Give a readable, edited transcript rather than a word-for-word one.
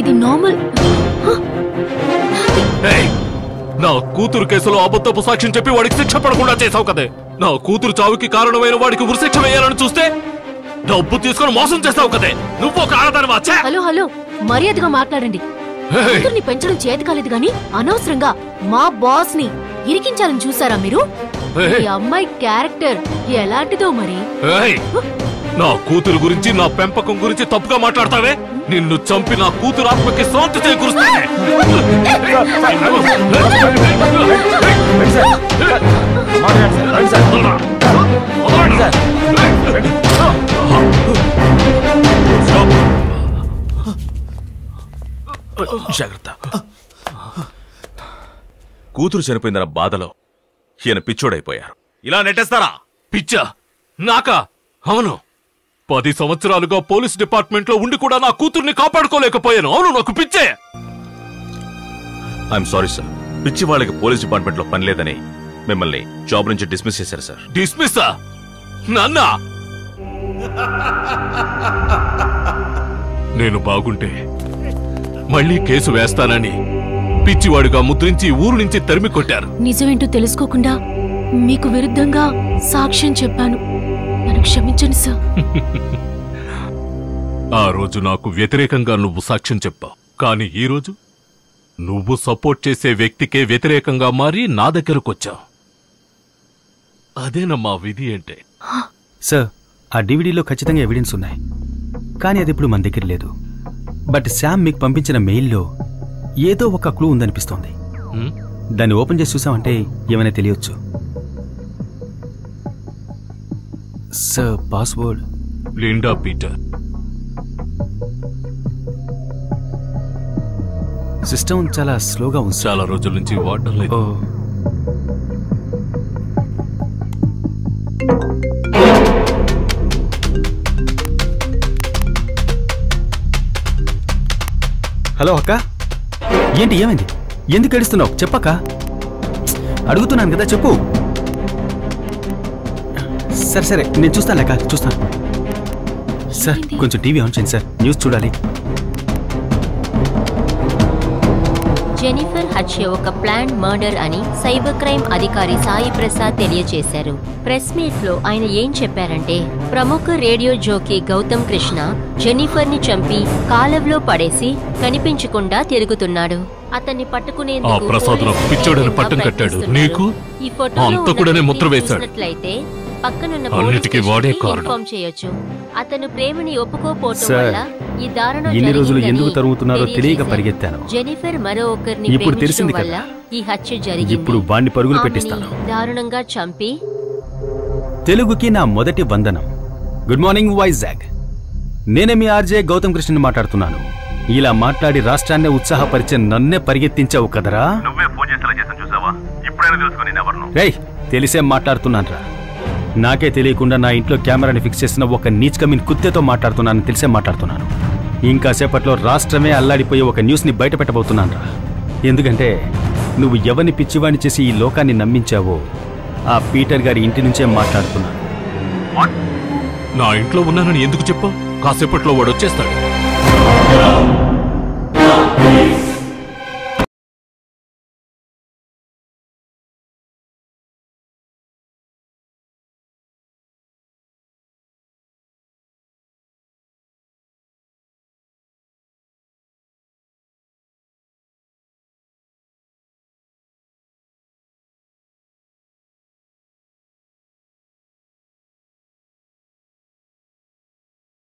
ఇది నార్మల్. నా కూతురు కేసులో అబద్ధపు సాక్ష్యం చెప్పి వాడికి శిక్ష పడకుండా చేసావు కదే. నా కూతురు చావుకి కారణమైన వాడికి ఉరిశిక్ష వేయాలని చూస్తే డబ్బు తీసుకొని మోసం చేస్తావు కదే. నువ్వు ఒక ఆడదానివా? హలో హలో, మర్యాదగా మాట్లాడండి. కూతుర్ని పెంచడం చేతి కాలేదు గాని అనవసరంగా మా బాస్ ని ఇరికించాలని చూసారా మీరు? ఈ అమ్మాయి క్యారెక్టర్ ఎలాంటిదో మరి. నా కూతురు గురించి, నా పెంపకం గురించి తప్పుగా మాట్లాడతావే? నిన్ను చంపి నా కూతురు ఆత్మకి శాంతి చేకూరుస్తానే. జాగ్రత్త. కూతురు చనిపోయిందన్న బాధలో ఈయన పిచ్చోడైపోయారు. ఇలా నెట్టేస్తారా? పిచ్చా నాకా? అవును, 10 సంవత్సరాలుగా పోలీస్ డిపార్ట్మెంట్ లో ఉండి కూడా నా కూతుర్ని కాపాడుకోలేకపోయాను. అవును, నాకు పిచ్చే. I'm sorry sir. పిచ్చి వాళ్ళకి పోలీస్ డిపార్ట్మెంట్ లో పని లేదని మిమ్మల్ని జాబ్ నుంచి డిస్మిస్ చేశారు సార్. డిస్మిస్సా? నాన్న, నేను బాగుంటే మళ్ళీ కేసు వేస్తానని పిచ్చివాడుగా ముద్రించి ఊరు నుంచి తరిమి కొట్టారు. నిజమేంటో తెలుసుకోకుండా మీకు విరుద్ధంగా సాక్ష్యం చెప్పాను. నన్ను క్షమించండి సార్. ఆ రోజు నాకు వ్యతిరేకంగా నువ్వు సాక్ష్యం చెప్పావు, కానీ ఈ రోజు నువ్వు సపోర్ట్ చేసే వ్యక్తికే వ్యతిరేకంగా మారి నా దగ్గరకొచ్చావు. అదేనమ్మా విధి అంటే. సార్, ఆ డివిడీలో ఖచ్చితంగా ఎవిడెన్స్ ఉన్నాయి, కానీ అది ఇప్పుడు మన దగ్గర లేదు. బట్ శామ్ మీకు పంపించిన మెయిల్లో ఏదో ఒక క్లూ ఉందనిపిస్తోంది. దాన్ని ఓపెన్ చేసి చూసామంటే ఏమైనా తెలియచ్చు. Sir, password Linda Peter. System చాలా స్లోగా ఉంది. చాలా రోజుల నుంచి వాడటం లేదు. హలో అక్క, ఏంటి ఏమైంది? ఎందుకు ఏడుస్తున్నావు? చెప్పక్క. అడుగుతున్నాను కదా, చెప్పు. సరే సరే, నేను చూస్తాను అక్క, చూస్తాను. సార్, కొంచెం టీవీ ఆన్ చేయండి సార్, న్యూస్ చూడాలి. జెనిఫర్ హత్య ఒక ప్లాన్ మర్డర్ అని సైబర్ క్రైమ్ అధికారి సాయి ప్రసాద్ తెలియజేశారు. ప్రెస్ మీట్ లో ఆయన ఏం చెప్పారంటే, ప్రముఖ రేడియో జోకీ గౌతమ్ కృష్ణ జెనిఫర్ ని చంపి కాలవలో పడేసి కనిపించకుండా తిరుగుతున్నాడు. అతన్ని పట్టుకునేందుకు పిచ్చోడని పట్టం కట్టాడు. నీకు ఈ ఫోటోలో ముద్ర వేశాడు. పక్కనున్న అన్నిటికీ వాడే కారణం. ఇన్ఫార్మ్ చేయొచ్చు. అతను ప్రేమని ఒప్పుకోపోవడం వల్ల ఈ దారుణం ఎన్ని రోజులు ఎందుకు జరిగిందని తరుగుతున్నారో తెలియక పరిగెత్తాను. జెనిఫర్ మరో ఒకరిని ఇప్పుడు తెలిసింది వల్ల ఈ హత్య జరిగింది. ఇప్పుడు వాణ్ణి పరుగులు పెట్టిస్తాను. దారుణంగా చంపి. తెలుగుకి నా మొదటి వందనం. Good morning Vizag. నేనే మీ ఆర్జే గౌతమ్ కృష్ణని మాట్లాడుతున్నాను. ఇలా మాట్లాడి రాష్ట్రాన్నే ఉత్సాహపరిచే నన్నే పరిగెత్తించావు కదరా. రేయ్, తెలిసే మాట్లాడుతున్నాను రా. నాకే తెలియకుండా నా ఇంట్లో కెమెరాని ఫిక్స్ చేసిన ఒక నీచ్ కమిన్ కుత్తేతో మాట్లాడుతున్నాను. తెలిసే మాట్లాడుతున్నాను. ఇంకాసేపట్లో రాష్ట్రమే అల్లాడిపోయే ఒక న్యూస్ని బయట పెట్టబోతున్నాను రా. ఎందుకంటే నువ్వు ఎవరిని పిచ్చివాణి చేసి ఈ లోకాన్ని నమ్మించావో ఆ పీటర్ గారి ఇంటి నుంచే మాట్లాడుతున్నాను. నా ఇంట్లో ఉన్నానని ఎందుకు చెప్పావు? కాసేపట్లో వాడు వచ్చేస్తాడు.